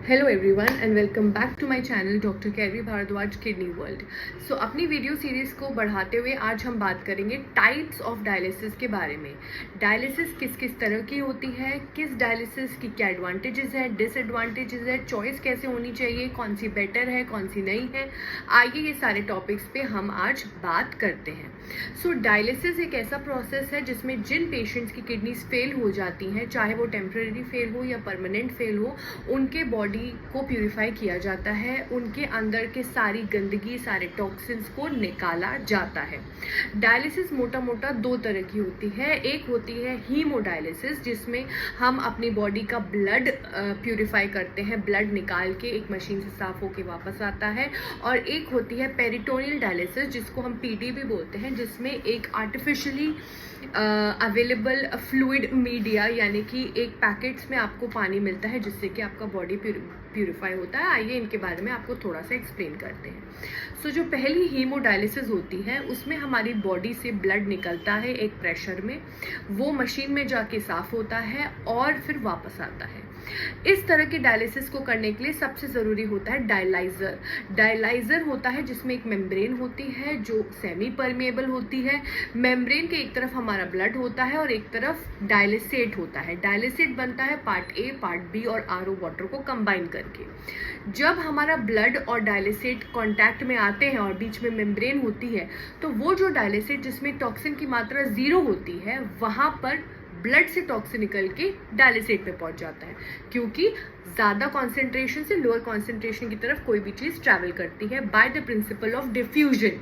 Hello everyone and welcome back to my channel doctor Kairavi Bhardwaj kidney world. So अपनी video series को बढ़ाते हुए आज हम बात करेंगे टाइप्स ऑफ डायलिसिस के बारे में। डायलिसिस किस किस तरह की होती है, किस डायलिसिस की क्या एडवांटेजेस है, डिसएडवांटेजेस है, चॉइस कैसे होनी चाहिए, कौन सी बेटर है, कौन सी नहीं है। आइए ये सारे टॉपिक्स पे हम आज बात करते हैं। सो डायलिसिस एक ऐसा प्रोसेस है जिसमें जिन पेशेंट्स की किडनीज फेल हो जाती हैं, चाहे वो टेम्परेरी फेल हो या परमानेंट फेल हो, उनके बॉडी को प्यूरिफाई किया जाता है, उनके अंदर के सारी गंदगी, सारे टॉक्सिन्स को निकाला जाता है। डायलिसिस मोटा मोटा दो तरह की होती है। एक होती है हीमोडायलिसिस, जिसमें हम अपनी बॉडी का ब्लड प्यूरिफाई करते हैं, ब्लड निकाल के एक मशीन से साफ होके वापस आता है। और एक होती है पेरिटोनियल डायलिसिस, जिसको हम पीटी भी बोलते हैं, जिसमें एक आर्टिफिशियली अवेलेबल फ्लूइड मीडिया यानी कि एक पैकेट्स में आपको पानी मिलता है जिससे कि आपका बॉडी प्यूरिफाई होता है। आइए इनके बारे में आपको थोड़ा सा एक्सप्लेन करते हैं। सो जो पहली हीमोडायलिसिस होती है उसमें हमारी बॉडी से ब्लड निकलता है एक प्रेशर में, वो मशीन में जाके साफ होता है और फिर वापस आता है। इस तरह के डायलिसिस को करने के लिए सबसे ज़रूरी होता है डायलाइज़र। डायलाइज़र होता है जिसमें एक मेम्ब्रेन होती है जो सेमी परमेबल होती है। मेम्ब्रेन के एक तरफ हमारा ब्लड होता है और एक तरफ डायलिसेट होता है। डायलिसेट बनता है पार्ट ए, पार्ट बी और आरओ वाटर को कंबाइन करके। जब हमारा ब्लड और डायलिसेट कांटेक्ट में आते हैं और बीच में मेम्ब्रेन होती है, तो वो जो डायलिसेट जिसमें टॉक्सिन की मात्रा 0 होती है, वहाँ पर ब्लड से टॉक्सिन निकल के डायलिसेट पे पहुंच जाता है, क्योंकि ज़्यादा कॉन्सेंट्रेशन से लोअर कॉन्सेंट्रेशन की तरफ कोई भी चीज़ ट्रैवल करती है by the principle of diffusion.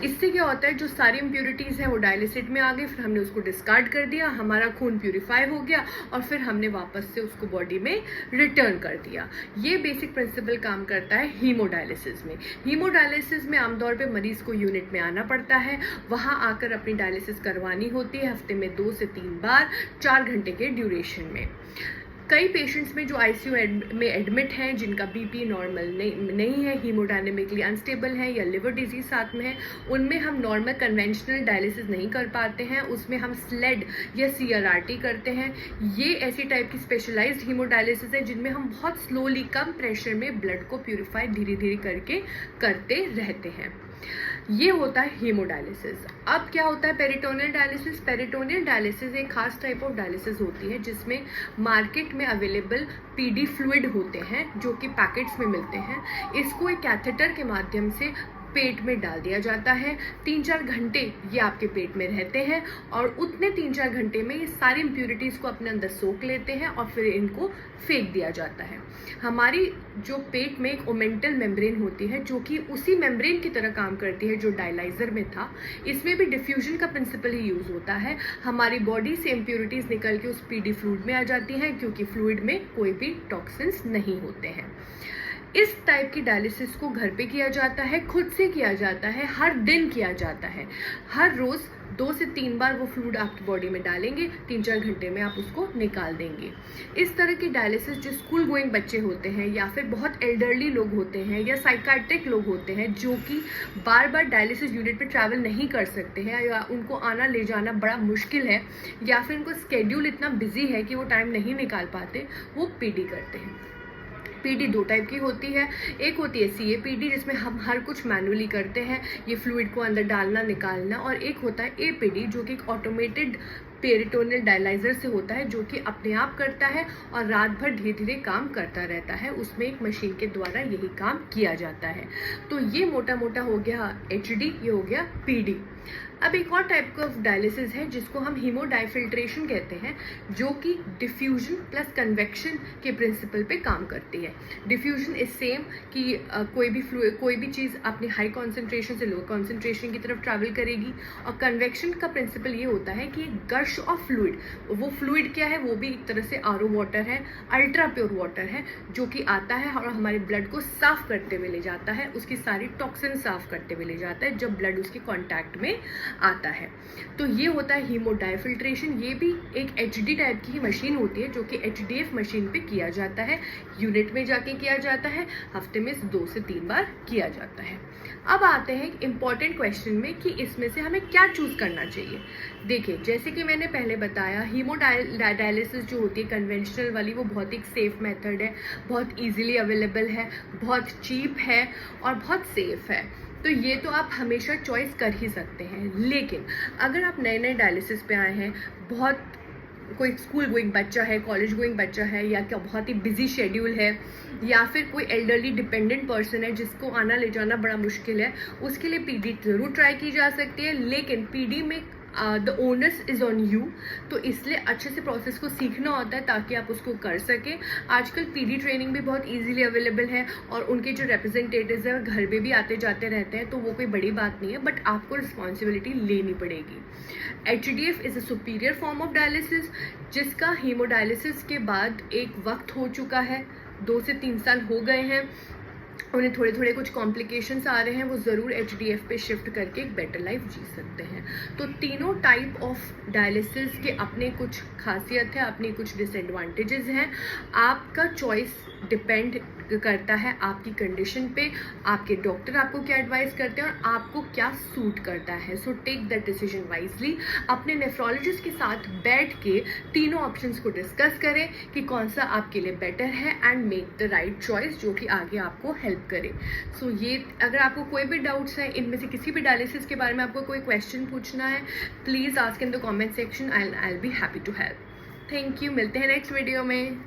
इससे क्या होता है, जो सारी इम्प्योरिटीज़ हैं वो डायलिसेट में आ गई, फिर हमने उसको डिस्कार्ड कर दिया, हमारा खून प्यूरिफाई हो गया और फिर हमने वापस से उसको बॉडी में रिटर्न कर दिया। ये बेसिक प्रिंसिपल काम करता है हीमोडायलिसिस में। हीमोडायलिसिस में आमतौर पे मरीज़ को यूनिट में आना पड़ता है, वहाँ आकर अपनी डायलिसिस करवानी होती है हफ्ते में 2 से 3 बार 4 घंटे के ड्यूरेशन में। कई पेशेंट्स में जो आईसीयू में एडमिट हैं, जिनका बीपी नॉर्मल नहीं है, हीमोडायनेमिकली अनस्टेबल है या लिवर डिजीज साथ में है, उनमें हम नॉर्मल कन्वेंशनल डायलिसिस नहीं कर पाते हैं, उसमें हम स्लेड या सीआरआरटी करते हैं। ये ऐसी टाइप की स्पेशलाइज्ड हीमोडायलिसिस है जिनमें हम बहुत स्लोली कम प्रेशर में ब्लड को प्यूरिफाई धीरे धीरे करके करते रहते हैं। ये होता है हीमोडायलिसिस। अब क्या होता है पेरिटोनियल डायलिसिस। पेरिटोनियल डायलिसिस एक खास टाइप ऑफ डायलिसिस होती है जिसमें मार्केट में अवेलेबल पीडी फ्लूइड होते हैं जो कि पैकेट्स में मिलते हैं। इसको एक कैथेटर के माध्यम से पेट में डाल दिया जाता है। 3-4 घंटे ये आपके पेट में रहते हैं और उतने 3-4 घंटे में ये सारी इम्प्यूरिटीज़ को अपने अंदर सोख लेते हैं और फिर इनको फेंक दिया जाता है। हमारी जो पेट में एक ओमेंटल मेम्ब्रेन होती है जो कि उसी मेम्ब्रेन की तरह काम करती है जो डायलाइज़र में था, इसमें भी डिफ्यूजन का प्रिंसिपल ही यूज़ होता है। हमारी बॉडी से इम्प्यूरिटीज़ निकल के उस पीडी फ्लूइड में आ जाती हैं क्योंकि फ्लूइड में कोई भी टॉक्सिन्स नहीं होते हैं। इस टाइप की डायलिसिस को घर पे किया जाता है, खुद से किया जाता है, हर दिन किया जाता है। हर रोज़ 2 से 3 बार वो फ्लूइड आपकी बॉडी में डालेंगे, 3-4 घंटे में आप उसको निकाल देंगे। इस तरह की डायलिसिस जो स्कूल गोइंग बच्चे होते हैं या फिर बहुत एल्डरली लोग होते हैं या साइकाट्रिक लोग होते हैं जो कि बार बार डायलिसिस यूनिट पे ट्रैवल नहीं कर सकते हैं या उनको आना ले जाना बड़ा मुश्किल है या फिर उनको स्केड्यूल इतना बिजी है कि वो टाइम नहीं निकाल पाते, वो पीडी करते हैं। पीडी 2 टाइप की होती है। एक होती है सीएपीडी जिसमें हम हर कुछ मैनुअली करते हैं, ये फ्लूइड को अंदर डालना निकालना, और एक होता है एपीडी जो कि एक ऑटोमेटेड पेरिटोनियल डायलाइज़र से होता है जो कि अपने आप करता है और रात भर धीरे धीरे काम करता रहता है। उसमें एक मशीन के द्वारा यही काम किया जाता है। तो ये मोटा मोटा हो गया एचडी, ये हो गया पीडी। अब एक और टाइप का डायलिसिस है जिसको हम हीमोडाइफिल्ट्रेशन कहते हैं, जो कि डिफ्यूजन प्लस कन्वेक्शन के प्रिंसिपल पे काम करती है। डिफ्यूजन इज सेम कि कोई भी चीज़ अपनी हाई कॉन्सेंट्रेशन से लो कॉन्सेंट्रेशन की तरफ ट्रैवल करेगी, और कन्वेक्शन का प्रिंसिपल ये होता है कि एक गश ऑफ फ्लूइड, वो फ्लूइड क्या है, वो भी एक तरह से आरओ वाटर है, अल्ट्रा प्योर वाटर है, जो कि आता है और हमारे ब्लड को साफ करते हुए ले जाता है, उसकी सारी टॉक्सिन साफ करते हुए ले जाता है जब ब्लड उसके कॉन्टैक्ट में में आता है। तो ये होता है हीमोडायफिल्ट्रेशन। ये भी एक HD टाइप की ही मशीन होती है जो कि HDF मशीन पे किया जाता है, यूनिट में जाके किया जाता है, हफ्ते में 2 से 3 बार किया जाता है। अब आते हैं इम्पॉर्टेंट क्वेश्चन में कि इसमें से हमें क्या चूज़ करना चाहिए। देखिए, जैसे कि मैंने पहले बताया, हीमोडायलिसिस जो होती है कन्वेंशनल वाली, वो बहुत एक सेफ़ मेथड है, बहुत ईजिली अवेलेबल है, बहुत चीप है और बहुत सेफ़ है। तो ये तो आप हमेशा चॉइस कर ही सकते हैं। लेकिन अगर आप नए नए डायलिसिस पे आए हैं, बहुत कोई स्कूल गोइंग बच्चा है, कॉलेज गोइंग बच्चा है, या क्या बहुत ही बिजी शेड्यूल है, या फिर कोई एल्डरली डिपेंडेंट पर्सन है जिसको आना ले जाना बड़ा मुश्किल है, उसके लिए PD ज़रूर ट्राई की जा सकती है। लेकिन PD में the onus is on you, तो इसलिए अच्छे से प्रोसेस को सीखना होता है ताकि आप उसको कर सकें। आजकल PD ट्रेनिंग भी बहुत इजीली अवेलेबल है और उनके जो रिप्रेजेंटेटिव्स हैं घर पे भी आते जाते रहते हैं, तो वो कोई बड़ी बात नहीं है, बट आपको रिस्पॉन्सिबिलिटी लेनी पड़ेगी। HDF is a superior form of dialysis, जिसका हीमोडायलिसिस के बाद एक वक्त हो चुका है, 2 से 3 साल हो गए हैं, उन्हें थोड़े थोड़े कुछ कॉम्प्लिकेशंस आ रहे हैं, वो ज़रूर HDF पे शिफ्ट करके एक बेटर लाइफ जी सकते हैं। तो तीनों टाइप ऑफ डायलिसिस के अपने कुछ खासियत है, अपने कुछ डिसएडवांटेजेस हैं। आपका चॉइस डिपेंड करता है आपकी कंडीशन पे, आपके डॉक्टर आपको क्या एडवाइस करते हैं और आपको क्या सूट करता है। So take that decision wisely. अपने नेफ्रोलॉजिस्ट के साथ बैठ के तीनों ऑप्शंस को डिस्कस करें कि कौन सा आपके लिए बेटर है and make the right choice जो कि आगे आपको हेल्प करे। सो ये, अगर आपको कोई भी डाउट्स हैं इनमें से किसी भी डायलिसिस के बारे में, आपको कोई क्वेश्चन पूछना है, please ask in the comment section, I will be happy to help. Thank you, मिलते हैं नेक्स्ट वीडियो में।